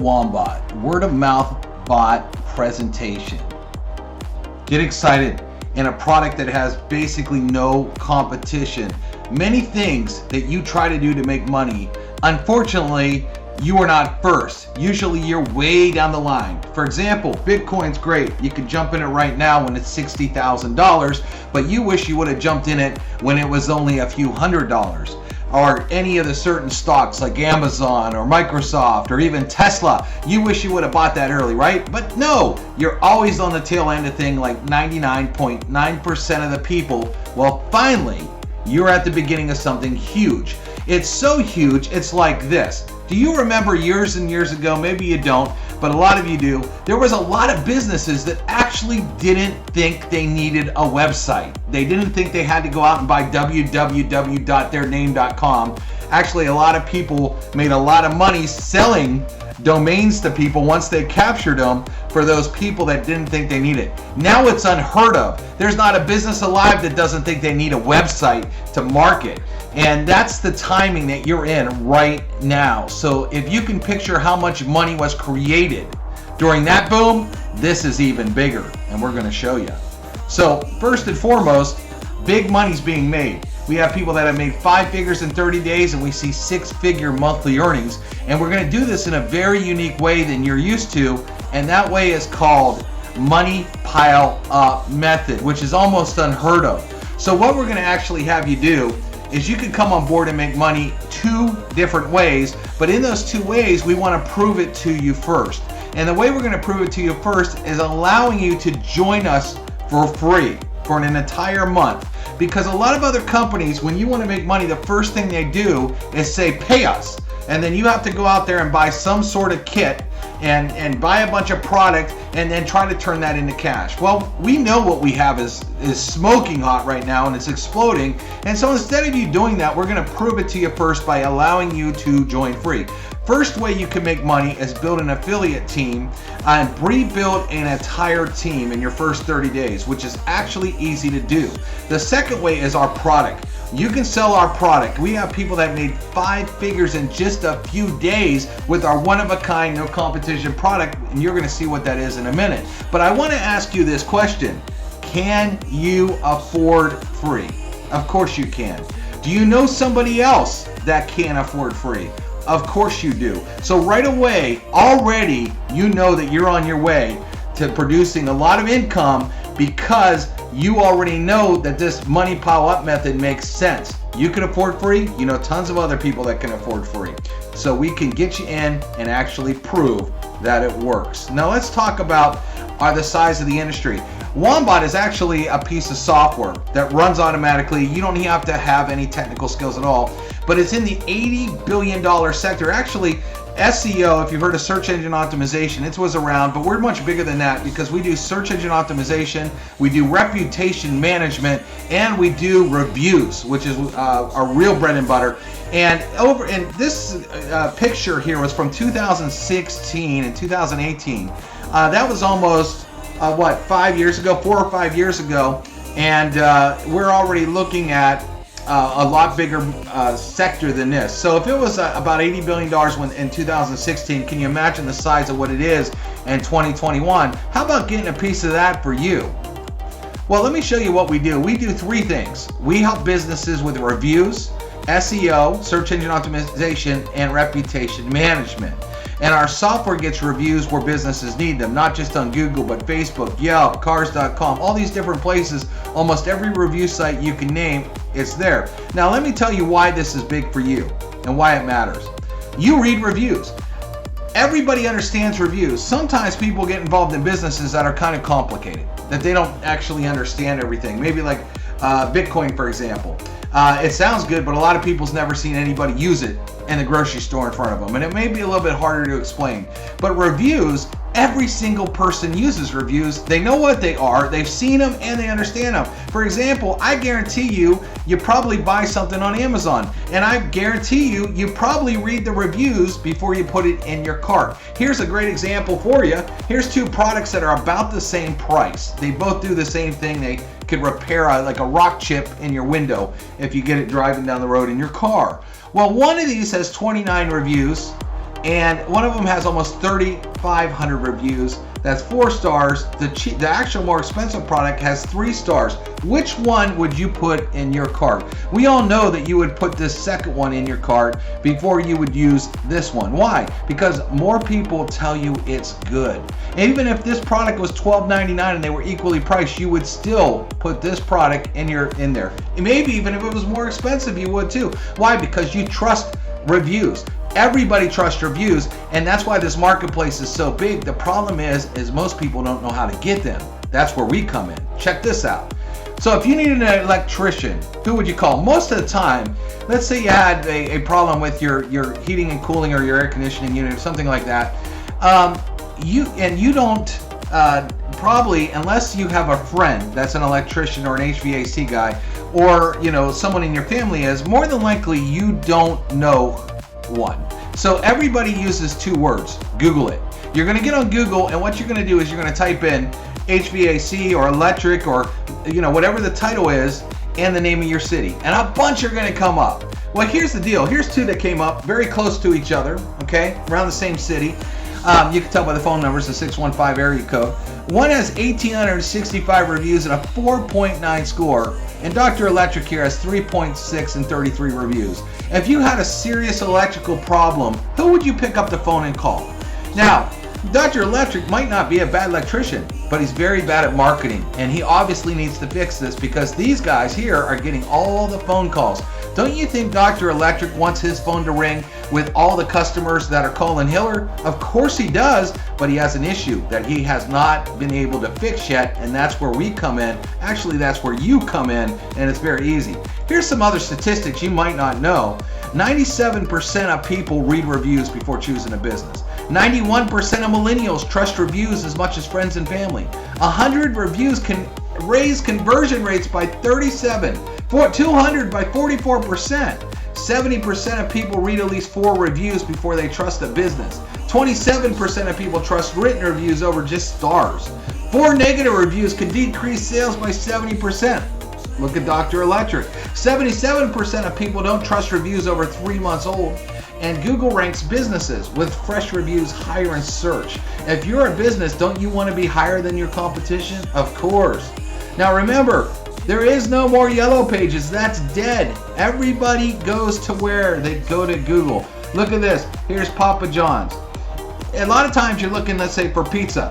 Wombot word of mouth bot presentation. Get excited in a product that has basically no competition. Many things that you try to do to make money, unfortunately, you are not first. Usually you're way down the line. For example, Bitcoin's great. You could jump in it right now when it's $60,000, but you wish you would have jumped in it when it was only a few $100s. Or any of the certain stocks like Amazon or Microsoft or even Tesla. You wish you would have bought that early, right? But no, you're always on the tail end of thing like 99.9% of the people. Well, finally, you're at the beginning of something huge. It's so huge, it's like this. Do you remember years and years ago, maybe you don't, but a lot of you do, there was a lot of businesses that actually didn't think they needed a website. They didn't think they had to go out and buy www.theirname.com. Actually, a lot of people made a lot of money selling domains to people once they captured them for those people that didn't think they needed it. Now it's unheard of. There's not a business alive that doesn't think they need a website to market. And that's the timing that you're in right now. So if you can picture how much money was created during that boom, this is even bigger, and we're going to show you. So first and foremost, big money's being made. We have people that have made 5 figures in 30 days, and we see 6-figure monthly earnings. And we're going to do this in a very unique way than you're used to, and that way is called money pile up method, which is almost unheard of. So what we're going to actually have you do is you can come on board and make money 2 different ways, but in those 2 ways, we want to prove it to you first. And the way we're going to prove it to you first is allowing you to join us for free for an entire month. Because a lot of other companies, when you want to make money, the first thing they do is say, pay us. And then you have to go out there and buy some sort of kit and buy a bunch of product and then try to turn that into cash. Well, we know what we have is smoking hot right now, and it's exploding. And so instead of you doing that, we're going to prove it to you first by allowing you to join free. First way you can make money is build an affiliate team and rebuild an entire team in your first 30 days, which is actually easy to do. The second way is our product. You can sell our product. We have people that made 5 figures in just a few days with our one-of-a-kind, no competition product, and you're going to see what that is in a minute. But I want to ask you this question. Can you afford free? Of course you can. Do you know somebody else that can afford free? Of course you do. So right away, already you know that you're on your way to producing a lot of income because you already know that this money pile up method makes sense. You can afford free. You know tons of other people that can afford free. So we can get you in and actually prove that it works. Now let's talk about the size of the industry. Wombot is actually a piece of software that runs automatically. You don't have to have any technical skills at all, but it's in the $80 billion sector. Actually, SEO, if you've heard of search engine optimization, it was around, but we're much bigger than that because we do search engine optimization, we do reputation management, and we do reviews, which is our real bread and butter. And this picture here was from 2016 and 2018. That was almost 5 years ago, 4 or 5 years ago, and we're already looking at a lot bigger sector than this. So if it was about $80 billion in 2016, can you imagine the size of what it is in 2021? How about getting a piece of that for you? Well, let me show you what we do. We do 3 things. We help businesses with reviews, SEO, search engine optimization, and reputation management. And our software gets reviews where businesses need them, not just on Google, but Facebook, Yelp, Cars.com, all these different places. Almost every review site you can name, it's there. Now let me tell you why this is big for you and why it matters. You read reviews. Everybody understands reviews. Sometimes people get involved in businesses that are kind of complicated, that they don't actually understand everything. Maybe like Bitcoin, for example. It sounds good, but a lot of people's never seen anybody use it in the grocery store in front of them, and it may be a little bit harder to explain. But reviews, every single person uses reviews. They know what they are, they've seen them, and they understand them. For example, I guarantee you probably buy something on Amazon, and I guarantee you probably read the reviews before you put it in your cart. Here's a great example for you. Here's 2 products that are about the same price. They both do the same thing. They could repair like a rock chip in your window if you get it driving down the road in your car. Well, one of these has 29 reviews and one of them has almost 3,500 reviews. That's 4 stars. The actual more expensive product has 3 stars. Which one would you put in your cart? We all know that you would put this second one in your cart before you would use this one. Why? Because more people tell you it's good. Even if this product was $12.99 and they were equally priced, you would still put this product in there. Maybe even if it was more expensive, you would too. Why? Because you trust reviews. Everybody trusts reviews, and that's why this marketplace is so big. The problem is most people don't know how to get them. That's where we come in. Check this out. So if you need an electrician, who would you call? Most of the time, let's say you had a problem with your heating and cooling or your air conditioning unit or something like that. You don't probably, unless you have a friend that's an electrician or an HVAC guy, or someone in your family is, more than likely you don't know one. So everybody uses 2 words. Google it. You're going to get on Google, and what you're going to do is you're going to type in HVAC or electric or whatever the title is and the name of your city, and a bunch are going to come up. Well, here's the deal. Here's 2 that came up very close to each other, okay, around the same city. You can tell by the phone numbers, the 615 area code. One has 1,865 reviews and a 4.9 score, and Dr. Electric here has 3.6 and 33 reviews. If you had a serious electrical problem, who would you pick up the phone and call? Now, Dr. Electric might not be a bad electrician, but he's very bad at marketing, and he obviously needs to fix this because these guys here are getting all the phone calls. Don't you think Dr. Electric wants his phone to ring with all the customers that are calling Hiller? Of course he does, but he has an issue that he has not been able to fix yet, and that's where we come in. Actually, that's where you come in, and it's very easy. Here's some other statistics you might not know. 97% of people read reviews before choosing a business. 91% of millennials trust reviews as much as friends and family. 100 reviews can raise conversion rates by 37%. 200 by 44%. 70% of people read at least 4 reviews before they trust a business. 27% of people trust written reviews over just stars. 4 negative reviews can decrease sales by 70%. Look at Dr. Electric. 77% of people don't trust reviews over 3 months old. And Google ranks businesses with fresh reviews higher in search. If you're a business, don't you want to be higher than your competition? Of course. Now remember, there is no more yellow pages. That's dead. Everybody goes to where? They go to Google. Look at this. Here's Papa John's. A lot of times you're looking, let's say, for pizza.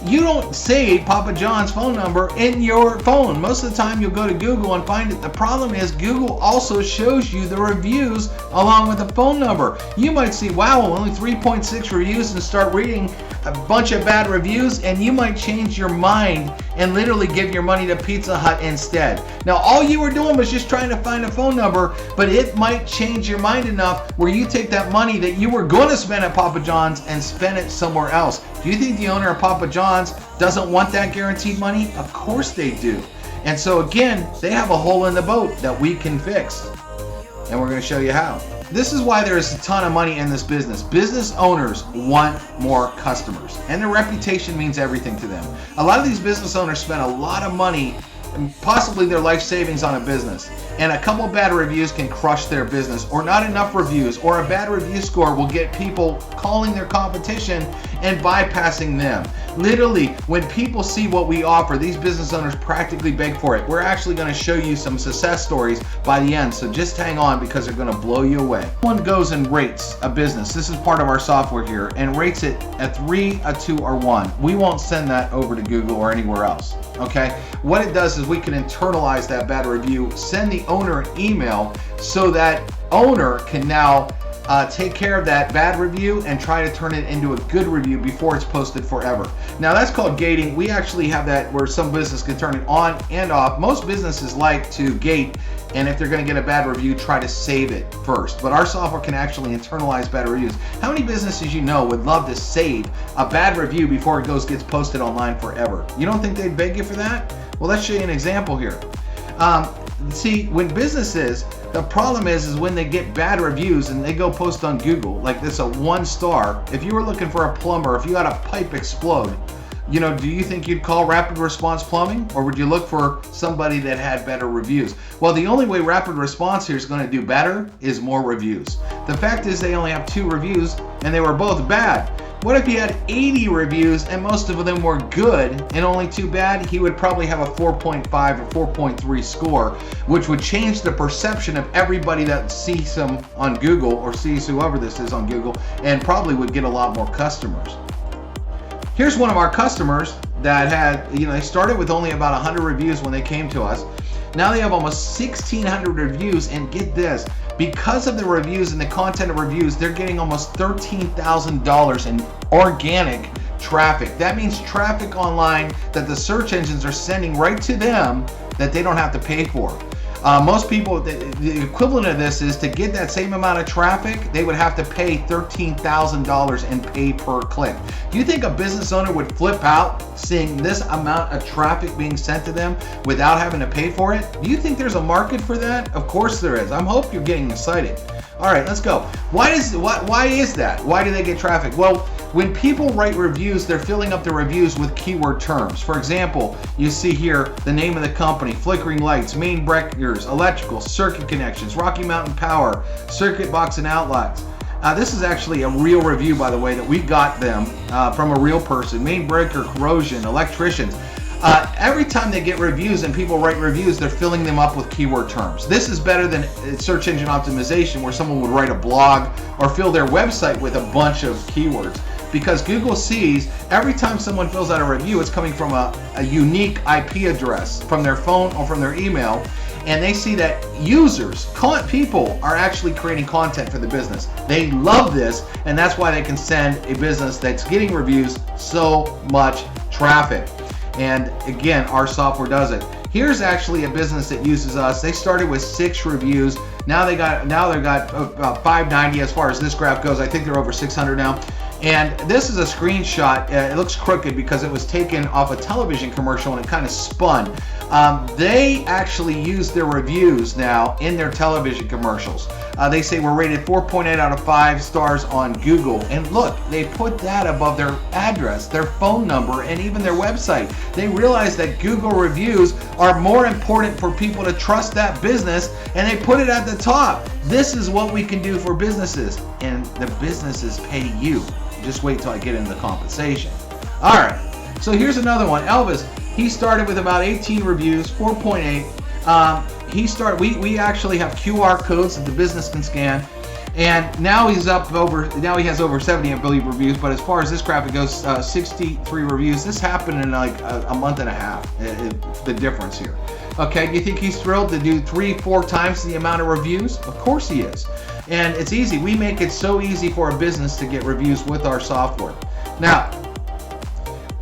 You don't save Papa John's phone number in your phone. Most of the time you'll go to Google and find it. The problem is Google also shows you the reviews along with the phone number. You might see, wow, only 3.6 reviews, and start reading a bunch of bad reviews, and you might change your mind and literally give your money to Pizza Hut instead. Now, all you were doing was just trying to find a phone number, but it might change your mind enough where you take that money that you were going to spend at Papa John's and spend it somewhere else. Do you think the owner of Papa John's doesn't want that guaranteed money? Of course they do. And so again, they have a hole in the boat that we can fix. And we're going to show you how. This is why there is a ton of money in this business. Business owners want more customers, and their reputation means everything to them. A lot of these business owners spend a lot of money, and possibly their life savings, on a business, and a couple bad reviews can crush their business, or not enough reviews, or a bad review score will get people calling their competition and bypassing them. Literally, when people see what we offer, these business owners practically beg for it. We're actually going to show you some success stories by the end, so just hang on because they're going to blow you away. One goes and rates a business. This is part of our software here, and rates it a 3, a 2, or 1. We won't send that over to Google or anywhere else. Okay? What it does is we can internalize that bad review, send the owner an email so that owner can now take care of that bad review and try to turn it into a good review before it's posted forever. Now that's called gating. We actually have that where some business can turn it on and off. Most businesses like to gate, and if they're going to get a bad review, try to save it first. But our software can actually internalize bad reviews. How many businesses you know would love to save a bad review before it gets posted online forever? You don't think they'd beg you for that? Well, let's show you an example here. See, when businesses, the problem is when they get bad reviews and they go post on Google, like this, a 1 star. If you were looking for a plumber, if you had a pipe explode, You know, do you think you'd call Rapid Response Plumbing, or would you look for somebody that had better reviews? Well, the only way Rapid Response here is going to do better is more reviews. The fact is they only have 2 reviews and they were both bad. What if he had 80 reviews and most of them were good and only 2 bad? He would probably have a 4.5 or 4.3 score, which would change the perception of everybody that sees him on Google or sees whoever this is on Google, and probably would get a lot more customers. Here's one of our customers that had, they started with only about 100 reviews when they came to us. Now they have almost 1,600 reviews, and get this, because of the reviews and the content of reviews, they're getting almost $13,000 in organic traffic. That means traffic online that the search engines are sending right to them that they don't have to pay for. Most people, the equivalent of this is to get that same amount of traffic, they would have to pay $13,000 in pay per click. Do you think a business owner would flip out seeing this amount of traffic being sent to them without having to pay for it? Do you think there's a market for that? Of course there is. I hope you're getting excited. All right, let's go. Why is that? Why do they get traffic? Well, when people write reviews, they're filling up the reviews with keyword terms. For example, you see here the name of the company, flickering lights, main breakers, electrical, circuit connections, Rocky Mountain Power, circuit box and outlets. This is actually a real review, by the way, that we got them from a real person. Main breaker, corrosion, electricians. Every time they get reviews and people write reviews, they're filling them up with keyword terms. This is better than search engine optimization, where someone would write a blog or fill their website with a bunch of keywords. Because Google sees every time someone fills out a review, it's coming from a unique IP address from their phone or from their email, and they see that users, people are actually creating content for the business. They love this, and that's why they can send a business that's getting reviews so much traffic. And again, our software does it. Here's actually a business that uses us. They started with 6 reviews. Now they've got about 590 as far as this graph goes. I think they're over 600 now. And this is a screenshot. It looks crooked because it was taken off a television commercial and it kind of spun. They actually use their reviews now in their television commercials. They say we're rated 4.8 out of 5 stars on Google. And look, they put that above their address, their phone number, and even their website. They realize that Google reviews are more important for people to trust that business, and they put it at the top. This is what we can do for businesses, and the businesses pay you. Just wait till I get into the compensation. All right, so here's another one. Elvis, he started with about 18 reviews, 4.8. We actually have QR codes that the business can scan, and now he has over 70, I believe, reviews. But as far as this graphic goes, 63 reviews. This happened in like a month and a half. The difference here. Okay, do you think he's thrilled to do 3-4 times the amount of reviews? Of course he is. And it's easy. We make it so easy for a business to get reviews with our software. Now,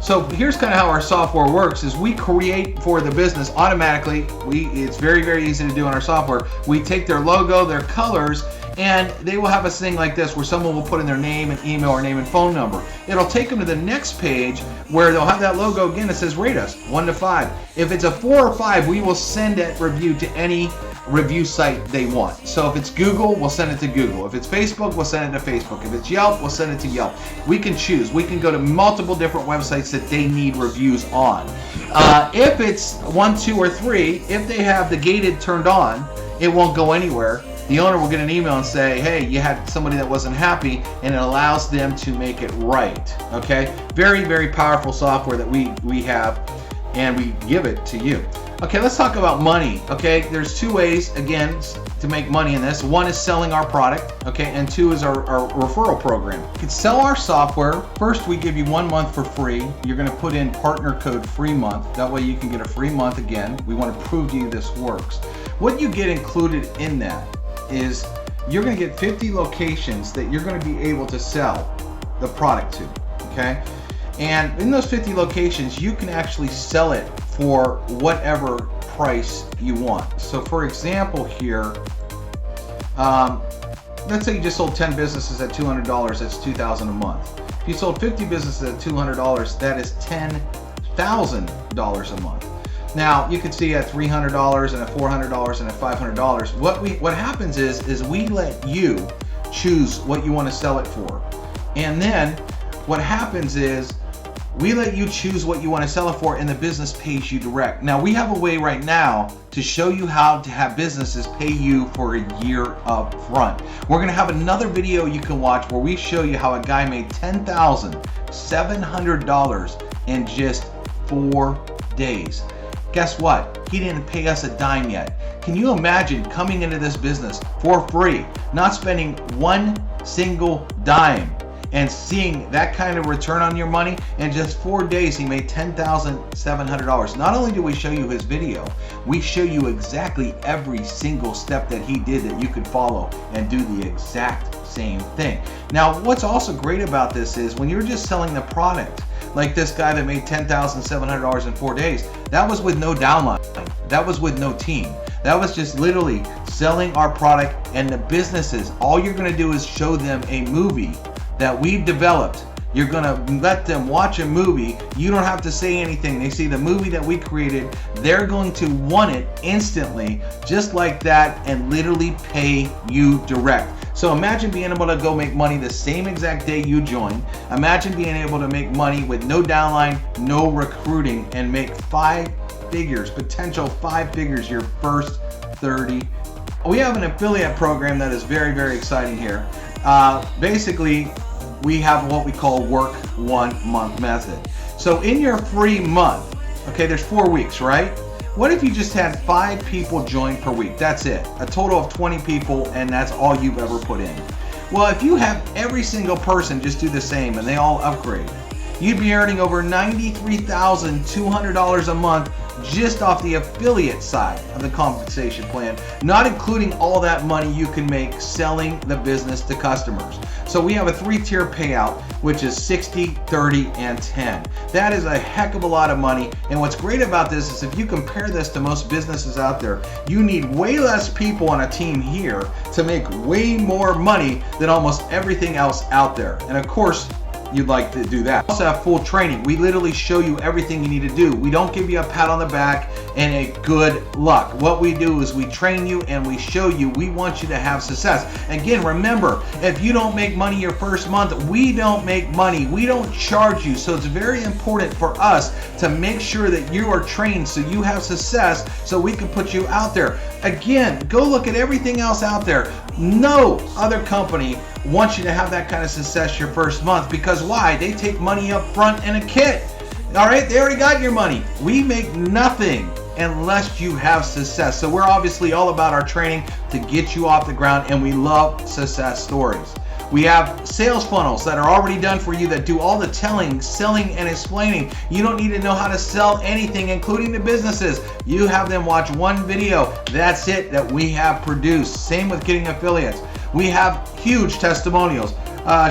so here's kind of how our software works: is we create for the business automatically. It's very, very easy to do in our software. We take their logo, their colors, and they will have a thing like this where someone will put in their name and email or name and phone number. It'll take them to the next page where they'll have that logo again that says rate us 1 to 5. If it's a 4 or 5, we will send that review to any review site they want. So if it's Google, we'll send it to Google. If it's Facebook, we'll send it to Facebook. If it's Yelp, we'll send it to Yelp. We can choose. We can go to multiple different websites that they need reviews on. If it's 1, 2, or 3, if they have the gated turned on, it won't go anywhere. The owner will get an email and say, hey, you had somebody that wasn't happy, and it allows them to make it right. Okay? Very, very powerful software that we have, and we give it to you. Okay, let's talk about money. Okay, there's 2 ways, again, to make money in this. 1 is selling our product, okay, and 2 is our referral program. You can sell our software. First, we give you 1 month for free. You're going to put in partner code free month. That way you can get a free month again. We want to prove to you this works. What you get included in that is you're going to get 50 locations that you're going to be able to sell the product to, okay? And in those 50 locations, you can actually sell it for whatever price you want. So for example here, let's say you just sold 10 businesses at $200, that's $2,000 a month. If you sold 50 businesses at $200, that is $10,000 a month. Now you can see at $300 and at $400 and at $500. What happens is we let you choose what you want to sell it for, and then what happens is We let you choose what you want to sell it for, and the business pays you direct. Now, we have a way right now to show you how to have businesses pay you for a year up front. We're going to have another video you can watch where we show you how a guy made $10,700 in just 4 days. Guess what? He didn't pay us a dime yet. Can you imagine coming into this business for free, not spending one single dime, and seeing that kind of return on your money? In just 4 days, he made $10,700. Not only do we show you his video, we show you exactly every single step that he did that you could follow and do the exact same thing. Now, what's also great about this is when you're just selling the product, like this guy that made $10,700 in 4 days, that was with no downline. That was with no team. That was just literally selling our product. And the businesses, all you're going to do is show them a movie that we've developed. You're going to let them watch a movie. You don't have to say anything. They see the movie that we created. They're going to want it instantly, just like that, and literally pay you direct. So imagine being able to go make money the same exact day you join. Imagine being able to make money with no downline, no recruiting, and make 5 figures, potential 5 figures your first 30. We have an affiliate program that is very, very exciting here. Basically, we have what we call work 1 month method. So in your free month, okay, there's 4 weeks, right? What if you just had 5 people join per week? That's it. A total of 20 people, and that's all you've ever put in. Well, if you have every single person just do the same and they all upgrade, you'd be earning over $93,200 a month just off the affiliate side of the compensation plan, not including all that money you can make selling the business to customers. So we have a 3-tier payout, which is 60, 30, and 10. That is a heck of a lot of money. And what's great about this is if you compare this to most businesses out there, you need way less people on a team here to make way more money than almost everything else out there. And of course, you'd like to do that. We also have full training. We literally show you everything you need to do. We don't give you a pat on the back and a good luck. What we do is we train you and we show you. We want you to have success. Again, remember, if you don't make money your first month, we don't make money. We don't charge you. So it's very important for us to make sure that you are trained so you have success so we can put you out there. Again, go look at everything else out there. No other company wants you to have that kind of success your first month, because why? They take money up front in a kit. All right, they already got your money. We make nothing unless you have success. So we're obviously all about our training to get you off the ground, and we love success stories. We have sales funnels that are already done for you that do all the telling, selling, and explaining. You don't need to know how to sell anything, including the businesses. You have them watch one video. That's it that we have produced. Same with getting affiliates. We have huge testimonials.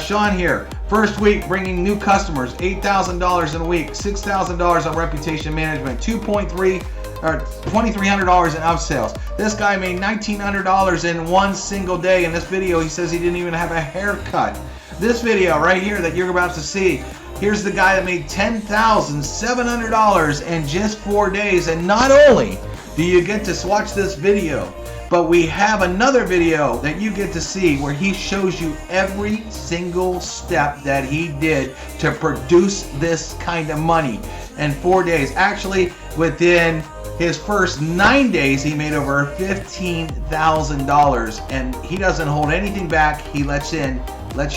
Sean here, first week bringing new customers, $8,000 in a week, $6,000 on reputation management, $2,300 in upsells. This guy made $1,900 in one single day. In this video, he says he didn't even have a haircut. This video right here that you're about to see, here's the guy that made $10,700 in just 4 days. And not only do you get to watch this video, but we have another video that you get to see where he shows you every single step that he did to produce this kind of money in 4 days. Actually, within his first 9 days, he made over $15,000, and he doesn't hold anything back. He lets you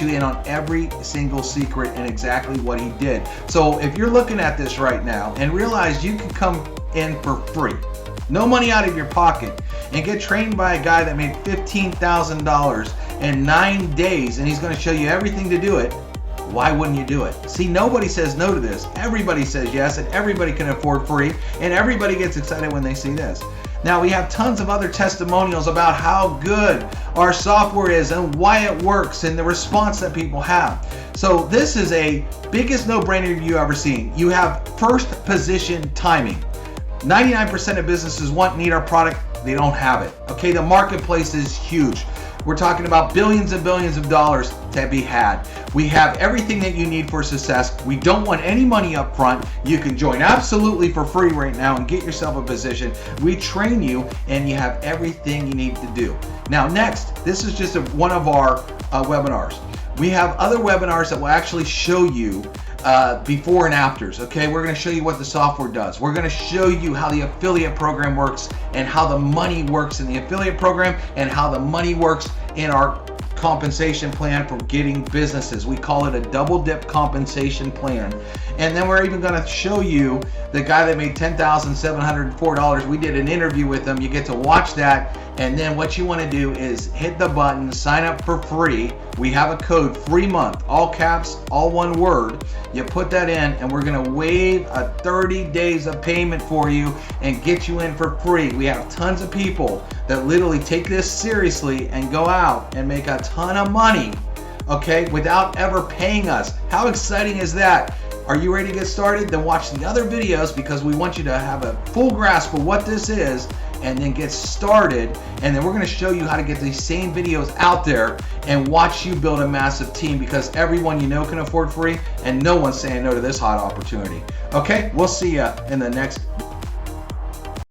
in on every single secret and exactly what he did. So if you're looking at this right now and realize you can come in for free, no money out of your pocket, and get trained by a guy that made $15,000 in 9 days, and he's going to show you everything to do it, why wouldn't you do it? See, nobody says no to this. Everybody says yes, and everybody can afford free, and everybody gets excited when they see this. Now, we have tons of other testimonials about how good our software is and why it works and the response that people have. So this is a biggest no-brainer you've ever seen. You have first position timing. 99% of businesses need our product. They don't have it. Okay, the marketplace is huge. We're talking about billions and billions of dollars to be had. We have everything that you need for success. We don't want any money up front. You can join absolutely for free right now and get yourself a position. We train you and you have everything you need to do. Now next, this is just one of our webinars. We have other webinars that will actually show you before and afters. Okay, we're going to show you what the software does. We're going to show you how the affiliate program works and how the money works in the affiliate program and how the money works in our compensation plan for getting businesses. We call it a double dip compensation plan. And then we're even going to show you the guy that made $10,704. We did an interview with him. You get to watch that. And then what you want to do is hit the button, sign up for free. We have a code, free month, all caps, all one word. You put that in and we're going to waive a 30 days of payment for you and get you in for free. We have tons of people that literally take this seriously and go out and make a ton of money, okay, without ever paying us. How exciting is that? Are you ready to get started? Then watch the other videos, because we want you to have a full grasp of what this is and then get started. And then we're going to show you how to get these same videos out there and watch you build a massive team, because everyone you know can afford free and no one's saying no to this hot opportunity. Okay, we'll see you in the next